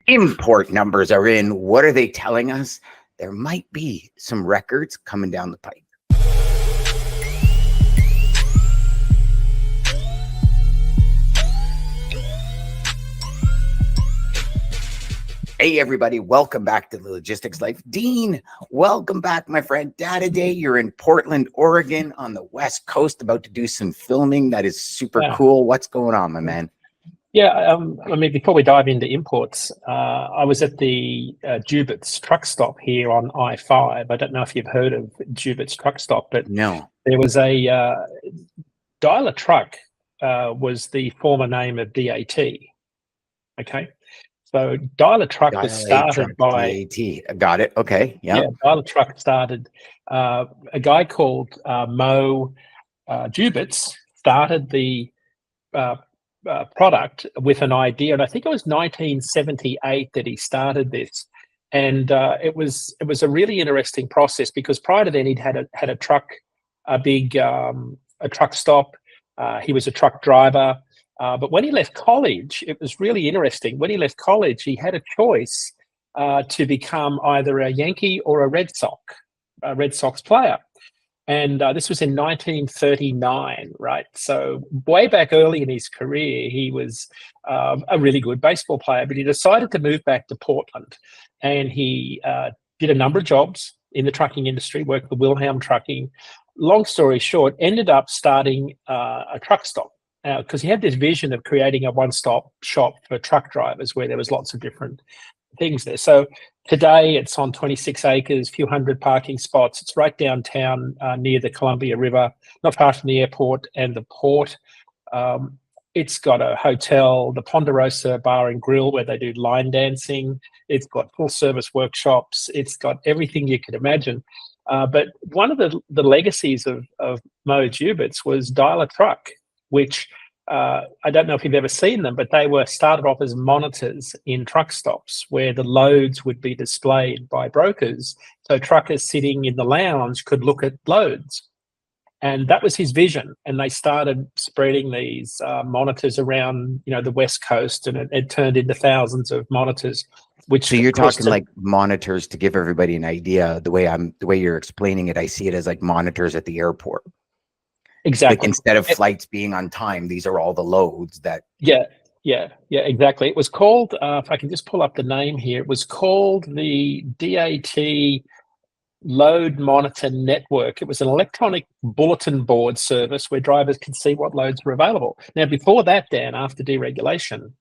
Import numbers are in. What are they telling us? There might be some records coming down the pipe. Hey, everybody. Welcome back to the Logistics Life. Dean, welcome back, my friend. Data Day, you're in Portland, Oregon on the West Coast about to do some filming. That is super cool. What's going on, my man? Yeah, before we dive into imports, I was at the Jubit's truck stop here on I-5. I don't know if you've heard of Jubit's truck stop, but no. There was a Dialer Truck was the former name of DAT. Okay, so Dialer Truck was started by DAT. Got it. Okay, yeah. Dialer Truck started. A guy called Mo Jubitz started the product with an idea, and I think it was 1978 that he started this, and it was a really interesting process because prior to then he'd had a truck, a truck stop. He was a truck driver, but when he left college, it was really interesting. When he left college, he had a choice to become either a Yankee or a Red Sox player. And this was in 1939, right? So way back early in his career, he was a really good baseball player, but he decided to move back to Portland. And he did a number of jobs in the trucking industry, worked for Wilhelm Trucking. Long story short, ended up starting a truck stop because he had this vision of creating a one-stop shop for truck drivers where there was lots of different things there. So today it's on 26 acres, few hundred parking spots. It's right downtown near the Columbia River, not far from the airport and the port. It's got a hotel, the Ponderosa Bar and Grill, where they do line dancing. It's got full service workshops. It's got everything you could imagine. But one of the legacies of Mo Jubitz was Dialer Truck, which I don't know if you've ever seen them, but they were started off as monitors in truck stops where the loads would be displayed by brokers. So truckers sitting in the lounge could look at loads. And that was his vision. And they started spreading these monitors around, the West Coast, and it turned into thousands of monitors. So you're talking like monitors, to give everybody an idea. The way you're explaining it, I see it as like monitors at the airport. Exactly. Like instead of flights being on time, these are all the loads that. Yeah, exactly. It was called, if I can just pull up the name here, it was called the DAT Load Monitor Network. It was an electronic bulletin board service where drivers could see what loads were available. Now, before that, Dan, after deregulation,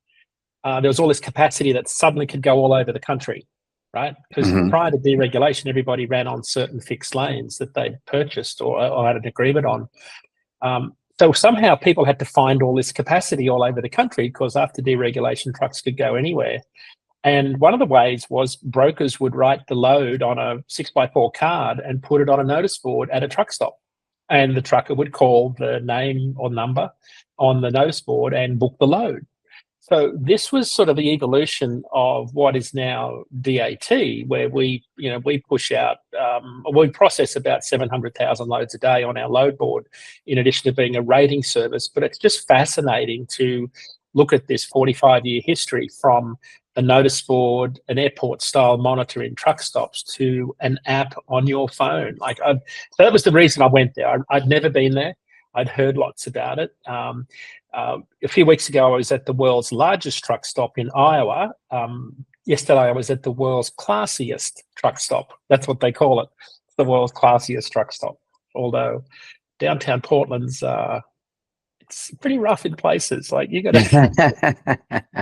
there was all this capacity that suddenly could go all over the country, right? Because prior to deregulation, everybody ran on certain fixed lanes that they'd purchased or had an agreement on. So somehow people had to find all this capacity all over the country because after deregulation, trucks could go anywhere. And one of the ways was brokers would write the load on a 6x4 card and put it on a notice board at a truck stop. And the trucker would call the name or number on the notice board and book the load. So this was sort of the evolution of what is now DAT, where we push out, we process about 700,000 loads a day on our load board, in addition to being a rating service. But it's just fascinating to look at this 45-year history from a notice board, an airport-style monitor in truck stops, to an app on your phone. So that was the reason I went there. I'd never been there. I'd heard lots about it. A few weeks ago, I was at the world's largest truck stop in Iowa. Yesterday, I was at the world's classiest truck stop. That's what they call it. It's the world's classiest truck stop. Although downtown Portland's, it's pretty rough in places. Like you got to.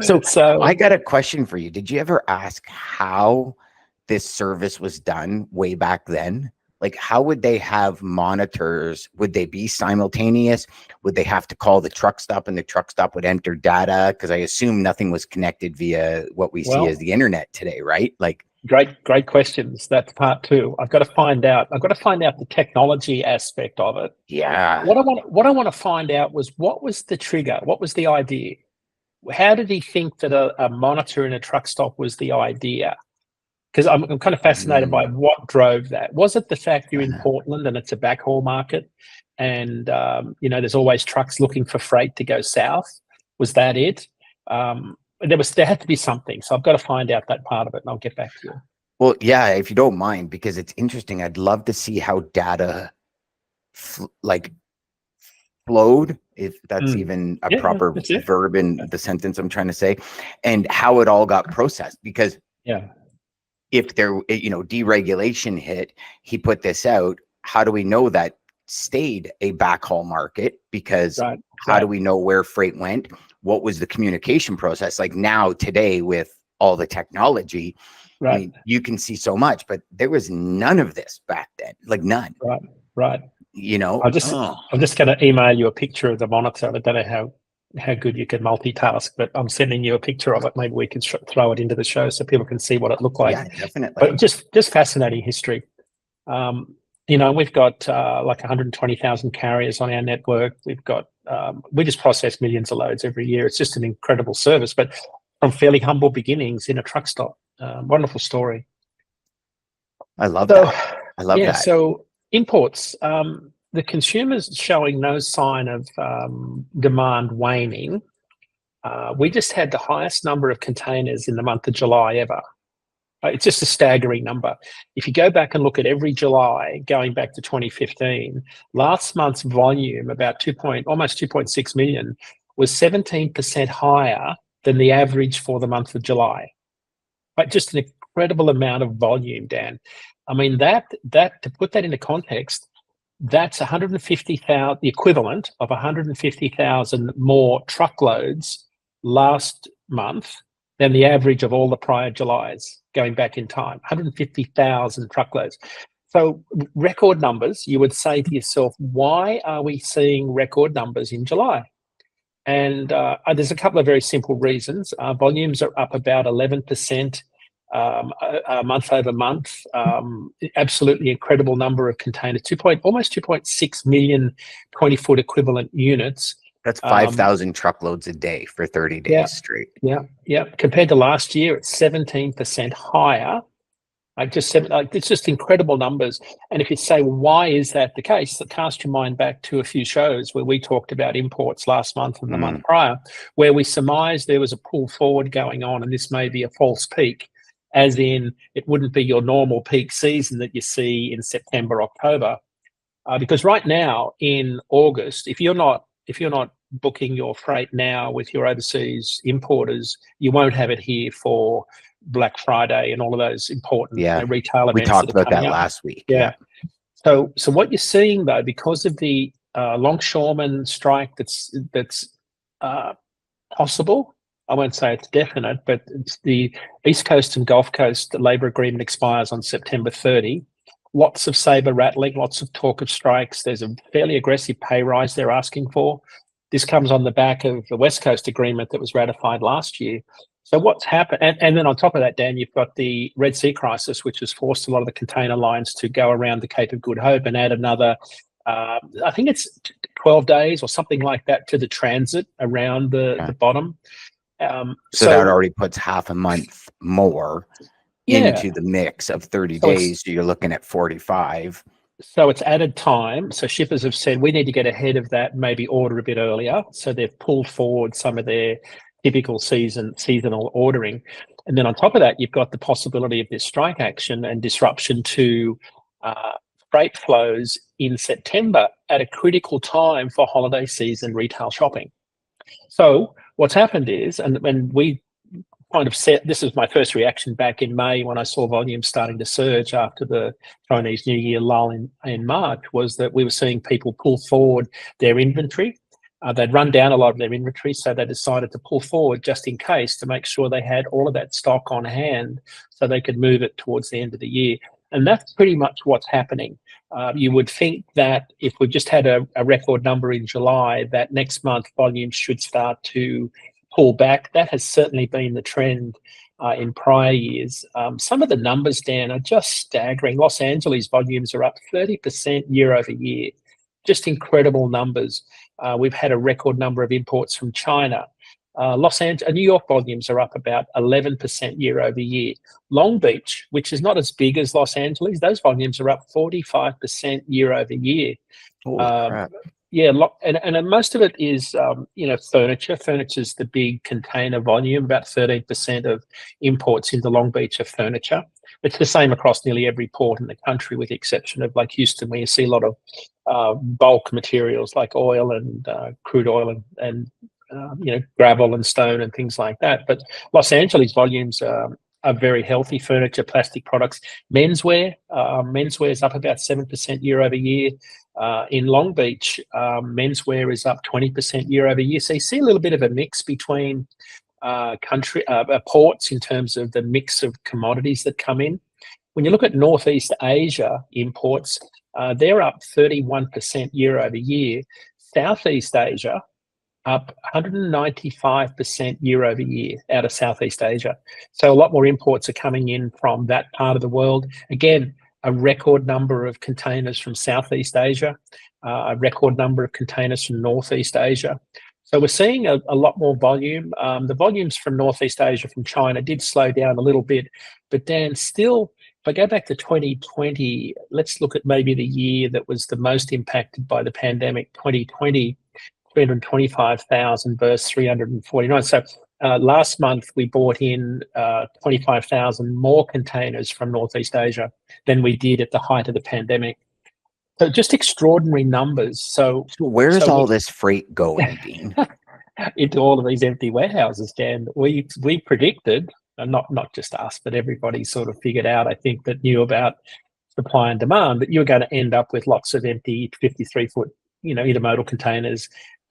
So I got a question for you. Did you ever ask how this service was done way back then? Like, how would they have monitors? Would they be simultaneous? Would they have to call the truck stop and the truck stop would enter data? Because I assume nothing was connected via what we see as the internet today, right? Like, great questions. That's part two. I've got to find out the technology aspect of it. Yeah. What I want to find out was, what was the trigger? What was the idea? How did he think that a monitor in a truck stop was the idea? Because I'm kind of fascinated by what drove that. Was it the fact you're in Portland and it's a backhaul market, and there's always trucks looking for freight to go south? Was that it? there had to be something. So I've got to find out that part of it, and I'll get back to you. Well, yeah, if you don't mind, because it's interesting. I'd love to see how data like flowed, if that's even a proper verb in the sentence I'm trying to say, and how it all got processed. Because if there, deregulation hit, he put this out. How do we know that stayed a backhaul market? Because how do we know where freight went? What was the communication process like? Now today, with all the technology, I mean, you can see so much, but there was none of this back then, like none. Right. I'm just going to email you a picture of the monitor. I don't know how good you can multitask, but I'm sending you a picture of it. Maybe we can throw it into the show so people can see what it looked like. Yeah, definitely. But just fascinating history. We've got like 120,000 carriers on our network. We've got we just process millions of loads every year. It's just an incredible service, but from fairly humble beginnings in a truck stop. Wonderful story. I love that. I love that. So imports, the consumers showing no sign of demand waning. We just had the highest number of containers in the month of July ever. It's just a staggering number. If you go back and look at every July, going back to 2015, last month's volume, about almost 2.6 million, was 17% higher than the average for the month of July. Just an incredible amount of volume, Dan. I mean, that to put that into context, that's 150,000, the equivalent of 150,000 more truckloads last month than the average of all the prior Julys going back in time. 150,000 truckloads. So record numbers. You would say to yourself, why are we seeing record numbers in July? And there's a couple of very simple reasons. Volumes are up about 11% month over month. Absolutely incredible number of containers. Almost 2.6 million 20-foot equivalent units. That's 5,000 truckloads a day for 30 days straight. Yeah. Compared to last year, it's 17% higher. It's just incredible numbers. And if you say, well, why is that the case? Cast your mind back to a few shows where we talked about imports last month and the month prior, where we surmised there was a pull forward going on, and this may be a false peak, as in it wouldn't be your normal peak season that you see in September, October. Because right now in August, if you're not booking your freight now with your overseas importers, you won't have it here for Black Friday and all of those important retail events. We talked about that last week. Yeah. So what you're seeing though, because of the longshoreman strike that's possible, I won't say it's definite, but it's the East Coast and Gulf Coast labour agreement expires on September 30. Lots of saber rattling, lots of talk of strikes. There's a fairly aggressive pay rise they're asking for. This comes on the back of the West Coast agreement that was ratified last year. So what's happened, and then on top of that, Dan, you've got the Red Sea crisis, which has forced a lot of the container lines to go around the Cape of Good Hope and add another, I think it's 12 days or something like that to the transit around the bottom. So that already puts half a month more into the mix of 30 days. So you're looking at 45. So it's added time. So shippers have said, we need to get ahead of that, maybe order a bit earlier. So they've pulled forward some of their typical seasonal ordering. And then on top of that, you've got the possibility of this strike action and disruption to freight flows in September at a critical time for holiday season retail shopping. So what's happened is, and we kind of set, this is my first reaction back in May when I saw volumes starting to surge after the Chinese New Year lull in March, was that we were seeing people pull forward their inventory. They'd run down a lot of their inventory, so they decided to pull forward just in case to make sure they had all of that stock on hand so they could move it towards the end of the year. And that's pretty much what's happening. You would think that if we've just had a record number in July, that next month volumes should start to pull back. That has certainly been the trend in prior years. Some of the numbers, Dan, are just staggering. Los Angeles volumes are up 30% year over year. Just incredible numbers. We've had a record number of imports from China. New York volumes are up about 11% year over year. Long Beach, which is not as big as Los Angeles, those volumes are up 45% year over year. Holy crap. Yeah, and most of it is, furniture. Furniture's the big container volume. About 13% of imports into Long Beach are furniture. It's the same across nearly every port in the country, with the exception of like Houston, where you see a lot of bulk materials like oil and crude oil and gravel and stone and things like that. But Los Angeles volumes are very healthy. Furniture, plastic products, menswear is up about 7% year over year. In Long Beach, menswear is up 20% year over year. So you see a little bit of a mix between ports in terms of the mix of commodities that come in. When you look at Northeast Asia imports, they're up 31% year over year. Southeast Asia up 195% year over year out of Southeast Asia. So a lot more imports are coming in from that part of the world. Again, a record number of containers from Southeast Asia, a record number of containers from Northeast Asia. So we're seeing a lot more volume. The volumes from Northeast Asia, from China, did slow down a little bit. But Dan, still, if I go back to 2020, let's look at maybe the year that was the most impacted by the pandemic, 2020, 325,000 versus 349. So last month, we brought in 25,000 more containers from Northeast Asia than we did at the height of the pandemic. So just extraordinary numbers. So where's all this freight going, Dean? Into all of these empty warehouses, Dan. We predicted, and not just us, but everybody sort of figured out, I think, that knew about supply and demand, that you were going to end up with lots of empty 53-foot, intermodal containers,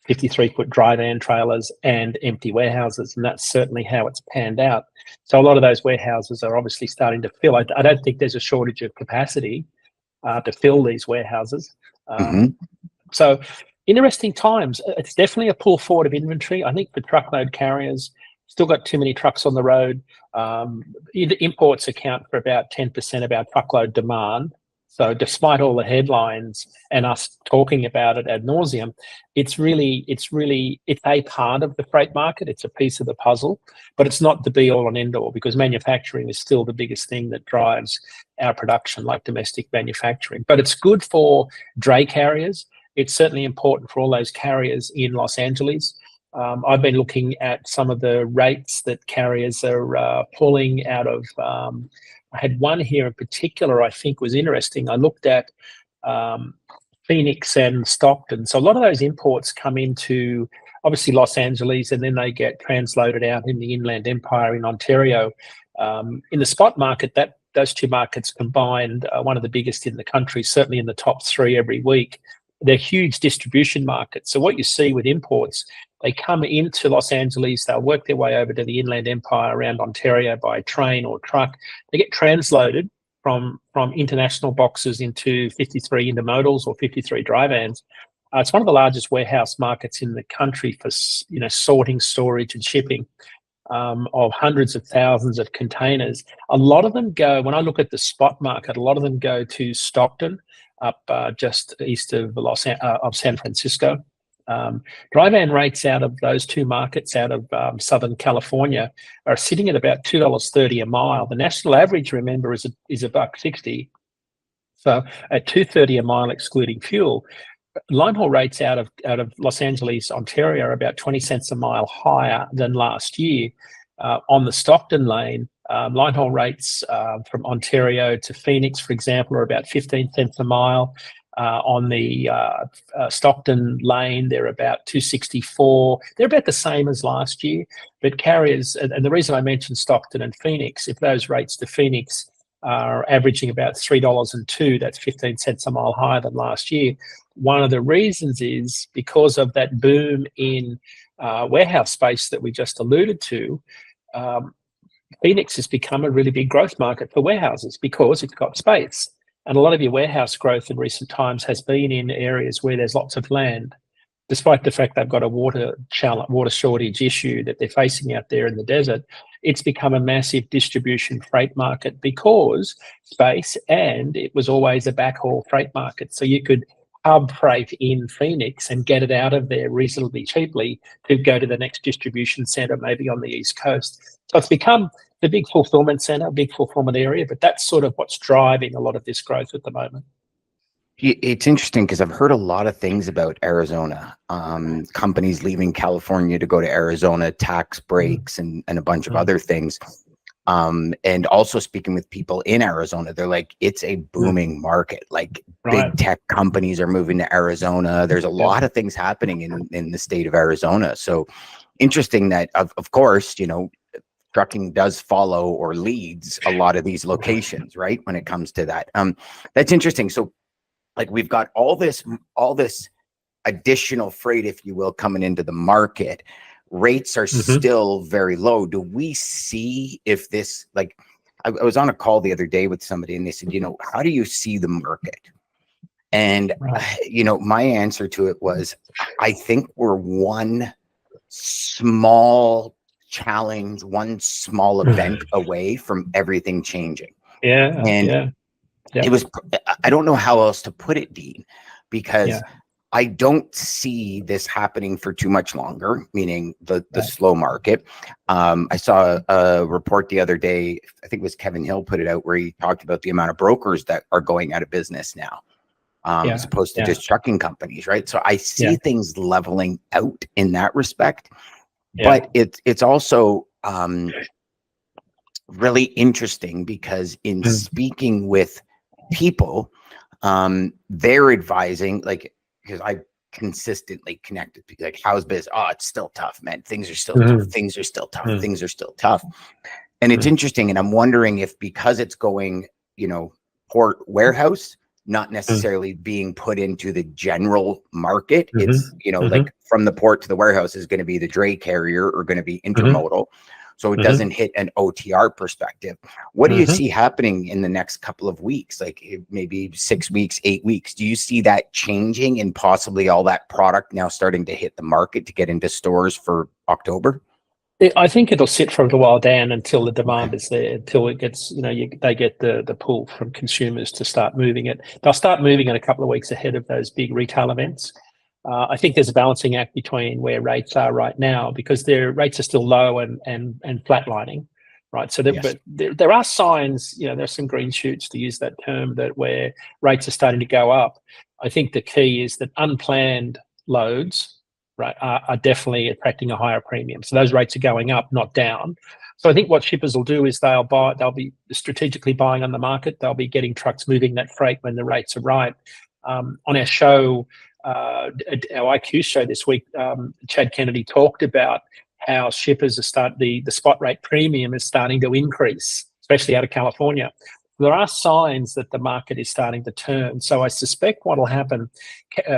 53-foot dry van trailers, and empty warehouses. And that's certainly how it's panned out. So a lot of those warehouses are obviously starting to fill. I don't think there's a shortage of capacity to fill these warehouses. So interesting times. It's definitely a pull forward of inventory. I think for truckload carriers, still got too many trucks on the road. Imports account for about 10% of our truckload demand. So despite all the headlines and us talking about it ad nauseum, it's a part of the freight market. It's a piece of the puzzle, but it's not the be all and end all, because manufacturing is still the biggest thing that drives our production, like domestic manufacturing. But it's good for dray carriers. It's certainly important for all those carriers in Los Angeles. I've been looking at some of the rates that carriers are pulling out of. I had one here in particular I think was interesting. I looked at Phoenix and Stockton. So a lot of those imports come into, obviously, Los Angeles, and then they get transloaded out in the Inland Empire in Ontario. In the spot market, those two markets combined are one of the biggest in the country, certainly in the top three every week. They're huge distribution markets. So what you see with imports, they come into Los Angeles, they'll work their way over to the Inland Empire around Ontario by train or truck. They get transloaded from international boxes into 53 intermodals or 53 dry vans. It's one of the largest warehouse markets in the country for sorting, storage, and shipping of hundreds of thousands of containers. A lot of them go, when I look at the spot market, a lot of them go to Stockton, up just east of San Francisco. Dry van rates out of those two markets, out of Southern California, are sitting at about $2.30 a mile. The national average, remember, is $1.60. So at $2.30 a mile, excluding fuel. Line haul rates out of Los Angeles, Ontario, are about 20 cents a mile higher than last year. On the Stockton lane, line haul rates from Ontario to Phoenix, for example, are about 15 cents a mile. On the Stockton lane, they're about $2.64. They're about the same as last year. But carriers, and the reason I mentioned Stockton and Phoenix, if those rates to Phoenix are averaging about $3.02, that's 15 cents a mile higher than last year. One of the reasons is because of that boom in warehouse space that we just alluded to. Phoenix has become a really big growth market for warehouses because it's got space. And a lot of your warehouse growth in recent times has been in areas where there's lots of land, despite the fact they've got a water shortage issue that they're facing out there in the desert. It's become a massive distribution freight market because space, and it was always a backhaul freight market. So you could hub freight in Phoenix and get it out of there reasonably cheaply to go to the next distribution center, maybe on the East Coast. So it's become the big fulfillment center, big fulfillment area, but that's sort of what's driving a lot of this growth at the moment. It's interesting because I've heard a lot of things about Arizona, companies leaving California to go to Arizona, tax breaks, and a bunch of other things. And also speaking with people in Arizona, they're like, it's a booming market. Like big tech companies are moving to Arizona. There's a lot of things happening in the state of Arizona. So interesting that, of course, you know, trucking does follow or leads a lot of these locations, right? When it comes to that. That's interesting. So like we've got all this additional freight, if you will, coming into the market. Rates are still very low. Do we see if this, like, I was on a call the other day with somebody and they said, you know, how do you see the market? And, you know, my answer to it was, I think we're one small challenge, one small event away from everything changing. And it was, I don't know how else to put it, Dean, because I don't see this happening for too much longer, meaning the slow market. I saw a report the other day, I think it was Kevin Hill put it out, where he talked about the amount of brokers that are going out of business now, as opposed to just trucking companies, right? So I see things leveling out in that respect, but it's also really interesting because in speaking with people, they're advising, like, because I consistently connected to like, how's biz? Oh, it's still tough, man. Things are still tough. Things are still tough. Things are still tough. And it's interesting. And I'm wondering if, because it's going, you know, port warehouse, not necessarily being put into the general market. It's, you know, like from the port to the warehouse is going to be the dray carrier or going to be intermodal. So it doesn't hit an OTR perspective. What do you see happening in the next couple of weeks? Like maybe 6 weeks, 8 weeks. Do you see that changing and possibly all that product now starting to hit the market to get into stores for October? I think it'll sit for a little while, Dan, until the demand is there, until it gets, you know, they get the pull from consumers to start moving it. They'll start moving it a couple of weeks ahead of those big retail events. I think there's a balancing act between where rates are right now, because their rates are still low and flatlining, right? So but there are signs, you know, there's some green shoots, to use that term, that where rates are starting to go up. I think the key is that unplanned loads, right, are definitely attracting a higher premium. So those rates are going up, not down. So I think what shippers will do is they'll be strategically buying on the market. They'll be getting trucks moving that freight when the rates are right. On our show, our IQ show this week, Chad Kennedy talked about how shippers are the spot rate premium is starting to increase, especially out of California. There are signs that the market is starting to turn. So I suspect what will happen,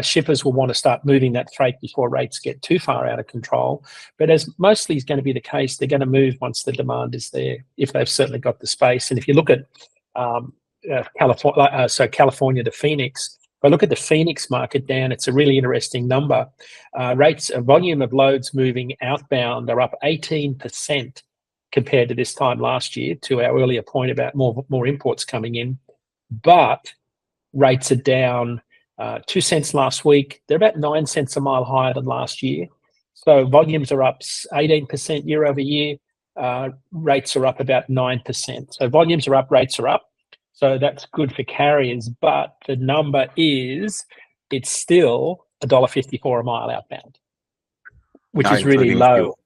shippers will want to start moving that freight before rates get too far out of control. But as mostly is going to be the case, they're going to move once the demand is there, if they've certainly got the space. And if you look at California to Phoenix, if I look at the Phoenix market, Dan, it's a really interesting number. Volume of loads moving outbound are up 18% compared to this time last year, to our earlier point about more imports coming in. But rates are down 2 cents last week. They're about 9 cents a mile higher than last year. So volumes are up 18% year over year. Rates are up about 9%. So volumes are up, rates are up. So that's good for carriers, but the number is, it's still $1.54 a mile outbound, which is really low. Fuel.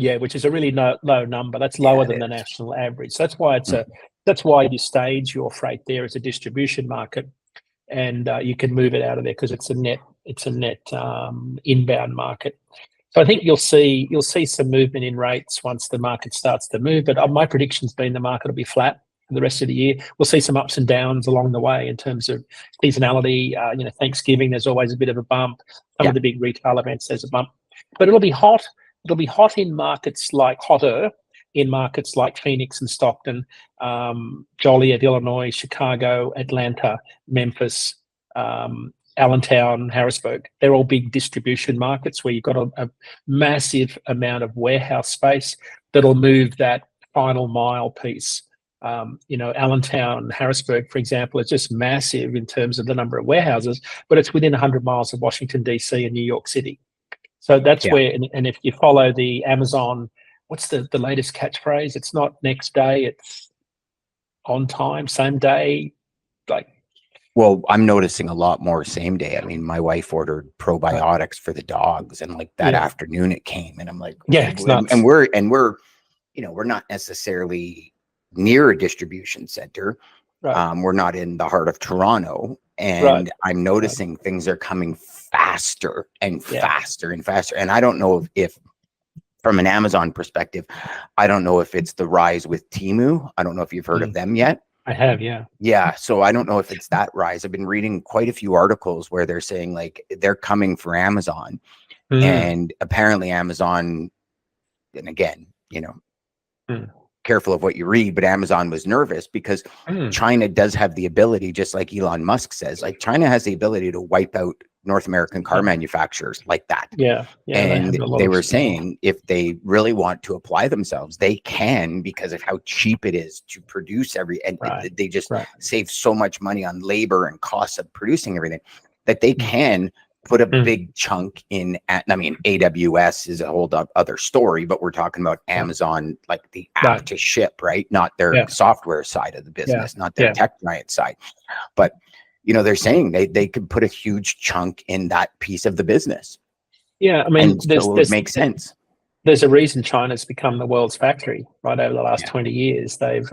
Yeah, which is a really low number. That's lower than the national average. So that's why that's why you stage your freight there as a distribution market, and you can move it out of there because it's a net inbound market. So I think you'll see some movement in rates once the market starts to move. But my prediction's been the market will be flat for the rest of the year. We'll see some ups and downs along the way in terms of seasonality. You know, Thanksgiving, there's always a bit of a bump. Some of the big retail events, there's a bump. But it'll be hot. It'll be hotter in markets like Phoenix and Stockton, Joliet, Illinois, Chicago, Atlanta, Memphis, Allentown, Harrisburg. They're all big distribution markets where you've got a massive amount of warehouse space that'll move that final mile piece. You know, Allentown, Harrisburg, for example, is just massive in terms of the number of warehouses, but it's within 100 miles of Washington, D.C. and New York City. So that's where, and if you follow the Amazon, what's the latest catchphrase? It's not next day, it's on time, same day. Like, Well, I'm noticing a lot more same day. I mean, my wife ordered probiotics for the dogs, and like that afternoon it came, and I'm like, yeah, it's nuts. and we're we're not necessarily near a distribution center. Right. We're not in the heart of Toronto, and I'm noticing things are coming faster and faster and faster. And I don't know if from an Amazon perspective, I don't know if it's the rise with Temu. I don't know if you've heard of them yet. I have, yeah. Yeah. So I don't know if it's that rise. I've been reading quite a few articles where they're saying like they're coming for Amazon, and apparently Amazon, and again, careful of what you read, but Amazon was nervous because China does have the ability, just like Elon Musk says, like China has the ability to wipe out North American car manufacturers like that. Yeah. And they were saying if they really want to apply themselves, they can, because of how cheap it is to produce they just save so much money on labor and costs of producing everything, that they can put a big chunk in. I mean, AWS is a whole other story, but we're talking about Amazon, like the app to ship, right? Not their software side of the business, not their tech giant side. But, they're saying they could put a huge chunk in that piece of the business. Yeah. I mean, it makes sense. There's a reason China's become the world's factory, right? Over the last 20 years, they've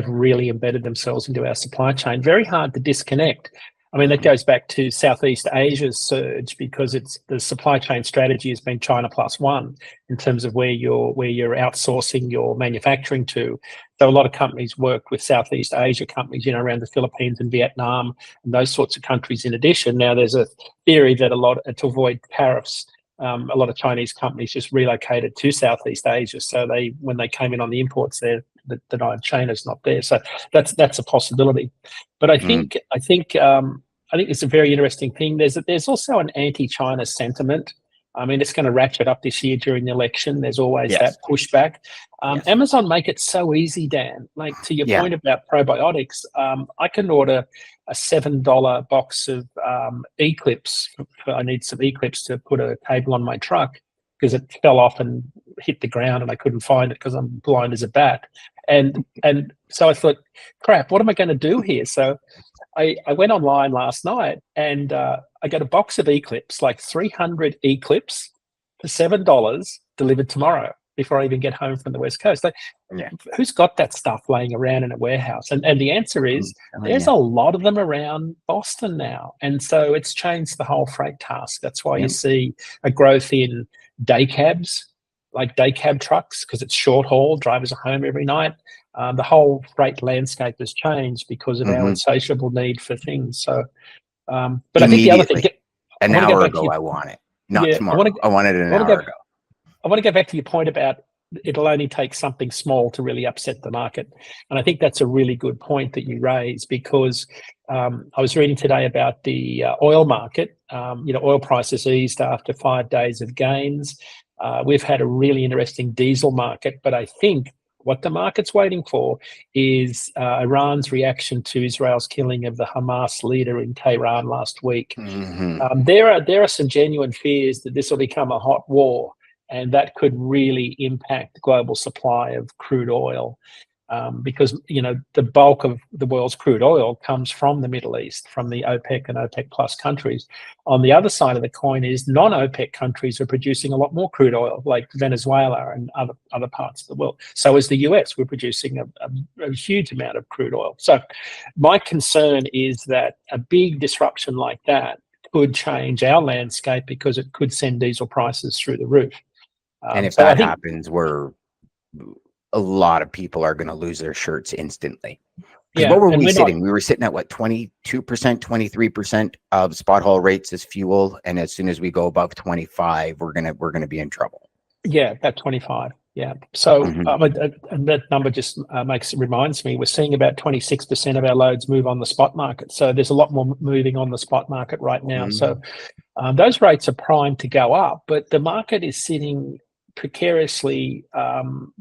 really embedded themselves into our supply chain. Very hard to disconnect. I mean, that goes back to Southeast Asia's surge, because the supply chain strategy has been China plus one in terms of where you're outsourcing your manufacturing to. So a lot of companies work with Southeast Asia companies, around the Philippines and Vietnam and those sorts of countries in addition. Now, there's a theory that to avoid tariffs, a lot of Chinese companies just relocated to Southeast Asia. So when they came in on the imports there, the China's not there. So that's a possibility. But I think it's a very interesting thing. There's also an anti-China sentiment. I mean, it's going to ratchet up this year during the election. There's always that pushback. Amazon make it so easy, Dan. Like, to your point about probiotics, I can order a $7 box of E-clips. I need some E-clips to put a cable on my truck because it fell off and hit the ground and I couldn't find it because I'm blind as a bat. And so I thought, crap, what am I going to do here? So I went online last night and I got a box of E-clips, like 300 E-clips for $7 delivered tomorrow before I even get home from the West Coast. Like, who's got that stuff laying around in a warehouse? And the answer is there's a lot of them around Boston now. And so it's changed the whole freight task. That's why you see a growth in day cabs, like day cab trucks, because it's short haul, drivers are home every night. The whole freight landscape has changed because of our insatiable need for things. So, but I think the other thing, an hour ago, I want it, not tomorrow. I want it an hour ago. I want to go back to your point about it'll only take something small to really upset the market. And I think that's a really good point that you raise, because I was reading today about the oil market. Oil prices eased after 5 days of gains. We've had a really interesting diesel market, but I think what the market's waiting for is Iran's reaction to Israel's killing of the Hamas leader in Tehran last week. There are some genuine fears that this will become a hot war, and that could really impact global supply of crude oil. Because, the bulk of the world's crude oil comes from the Middle East, from the OPEC and OPEC plus countries. On the other side of the coin is non-OPEC countries are producing a lot more crude oil, like Venezuela and other parts of the world. So is the US. We're producing a huge amount of crude oil. So my concern is that a big disruption like that could change our landscape, because it could send diesel prices through the roof. And if that happens, a lot of people are going to lose their shirts instantly. Because what were we sitting? We were sitting at what, 22%, 23% of spot haul rates as fuel, and as soon as we go above 25, we're gonna be in trouble. Yeah, about 25. Yeah. So and that number just reminds me, we're seeing about 26% of our loads move on the spot market. So there's a lot more moving on the spot market right now. So those rates are primed to go up, but the market is sitting precariously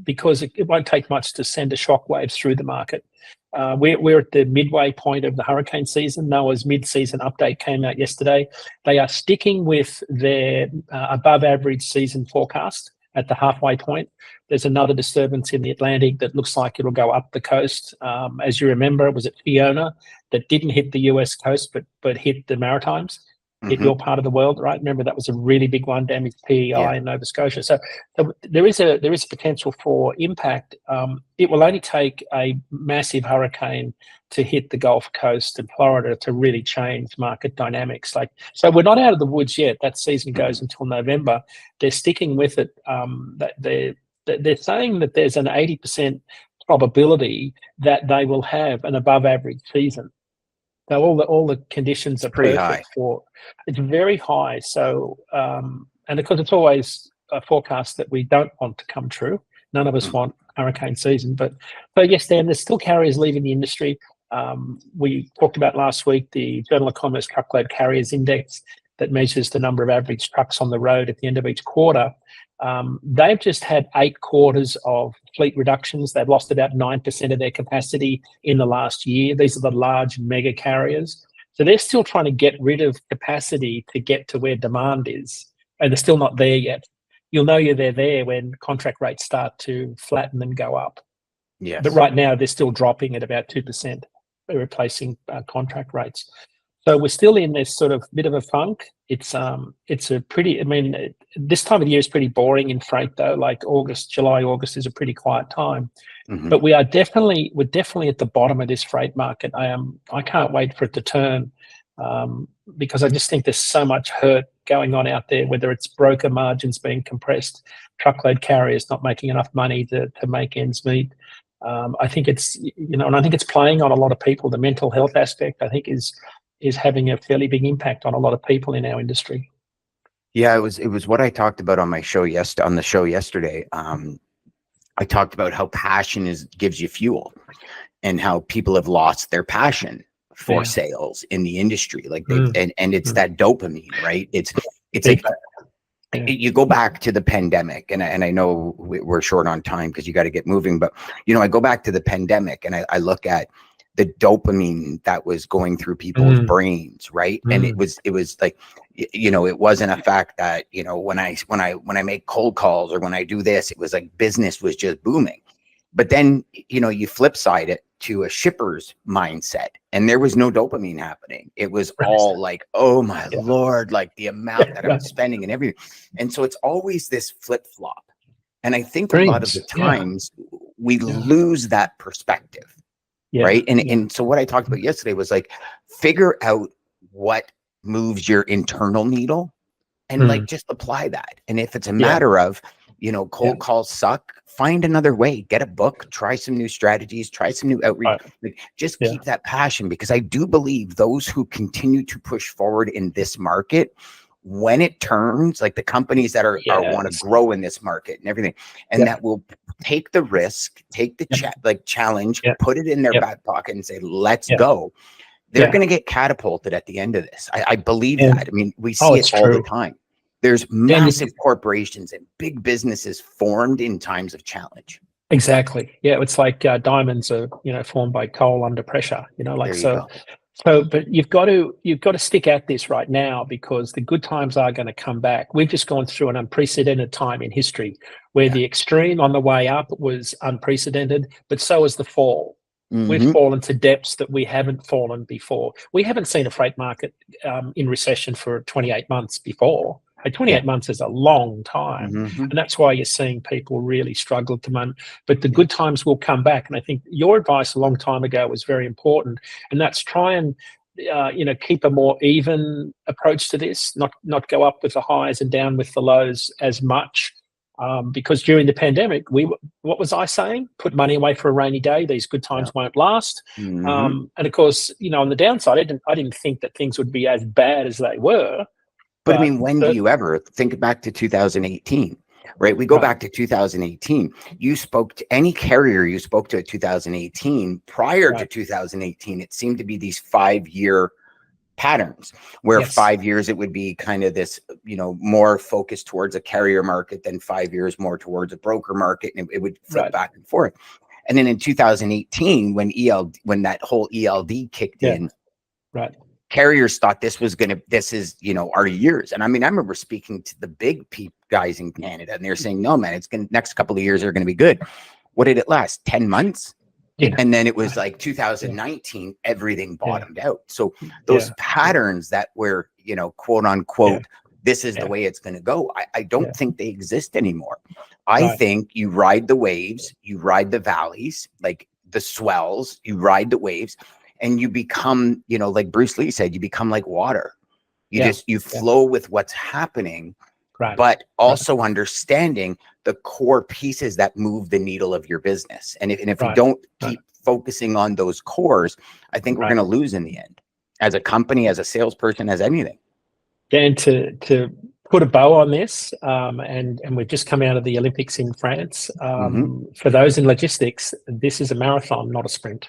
because it won't take much to send a shockwaves through the market. We're at the midway point of the hurricane season. NOAA's mid-season update came out yesterday. They are sticking with their above average season forecast at the halfway point. There's another disturbance in the Atlantic that looks like it'll go up the coast. As you remember, it was at Fiona that didn't hit the US coast, but hit the Maritimes, hit your part of the world, right? Remember, that was a really big one, damaged PEI in Nova Scotia. So there is a potential for impact. It will only take a massive hurricane to hit the Gulf Coast and Florida to really change market dynamics. So we're not out of the woods yet. That season goes until November. They're sticking with it. They're saying that there's an 80% probability that they will have an above average season. So all the conditions are pretty perfect high. for. It's very high. So and of course it's always a forecast that we don't want to come true. None of us want hurricane season, but yes, Dan, there's still carriers leaving the industry. We talked about last week the Journal of Commerce Truckload Carriers Index that measures the number of average trucks on the road at the end of each quarter. They've just had 8 quarters of fleet reductions. They've lost about 9% of their capacity in the last year. These are the large mega carriers. So they're still trying to get rid of capacity to get to where demand is, and they're still not there yet. You'll know they're there when contract rates start to flatten and go up. Yes. But right now they're still dropping at about 2%, replacing contract rates. So we're still in this sort of bit of a funk. It's a pretty, I mean, this time of the year is pretty boring in freight though. Like July, August is a pretty quiet time. But we're definitely at the bottom of this freight market. I can't wait for it to turn because I just think there's so much hurt going on out there, whether it's broker margins being compressed, truckload carriers not making enough money to make ends meet. I think it's, and I think it's playing on a lot of people. The mental health aspect, I think, is having a fairly big impact on a lot of people in our industry. Yeah, it was what I talked about on my show yesterday. I talked about how passion gives you fuel, and how people have lost their passion for sales in the industry. Like and it's that dopamine, right? It's like you go back to the pandemic, and I know we're short on time because you got to get moving, but I go back to the pandemic and I look at the dopamine that was going through people's brains, right? And it was like, it wasn't a fact that, when I make cold calls or when I do this, it was like business was just booming. But then, you flip side it to a shipper's mindset, and there was no dopamine happening. It was all like, oh my Lord, like the amount that I'm spending and everything. And so it's always this flip flop. And I think a lot of the times we lose that perspective. Right. And so what I talked about yesterday was like, figure out what moves your internal needle and like just apply that. And if it's a matter of, cold calls suck, find another way, get a book, try some new strategies, try some new outreach, like, just keep that passion, because I do believe those who continue to push forward in this market, when it turns, like the companies that are want to grow in this market and everything, and that will take the risk, take the challenge, put it in their back pocket and say, let's go. They're going to get catapulted at the end of this. I believe that. I mean, we see it all the time. There's massive corporations and big businesses formed in times of challenge. Exactly. Yeah. It's like diamonds are, formed by coal under pressure, So, but you've got to stick at this right now, because the good times are going to come back. We've just gone through an unprecedented time in history where the extreme on the way up was unprecedented, but so is the fall. We've fallen to depths that we haven't fallen before. We haven't seen a freight market in recession for 28 months before. 28 months is a long time. And that's why you're seeing people really struggle at the moment. But the good times will come back. And I think your advice a long time ago was very important. And that's try and, keep a more even approach to this, not go up with the highs and down with the lows as much. Because during the pandemic, what was I saying? Put money away for a rainy day. These good times won't last. And of course, on the downside, I didn't think that things would be as bad as they were. But I mean, when do you ever think back to 2018, right? We go back to 2018. You spoke to any carrier you spoke to in 2018. Prior to 2018, it seemed to be these 5-year patterns where 5 years it would be kind of this, more focused towards a carrier market, than 5 years more towards a broker market, and it would flip back and forth. And then in 2018, when that whole ELD kicked in, carriers thought this is, our years. And I mean, I remember speaking to the big guys in Canada, and they're saying, no, man, next couple of years are going to be good. What did it last? 10 months? Yeah. And then it was like 2019, everything bottomed out. So those Yeah. patterns that were, you know, quote unquote, this is the Yeah. way it's going to go. I don't think they exist anymore. I Right. think you ride the waves, you ride the valleys, like the swells, you ride the waves, and you become, you know, like Bruce Lee said, you become like water. You just, you flow with what's happening, Right. but also understanding the core pieces that move the needle of your business. And if you don't keep focusing on those cores, I think we're going to lose in the end, as a company, as a salesperson, as anything. Dan, to put a bow on this, and we've just come out of the Olympics in France. For those in logistics, this is a marathon, not a sprint.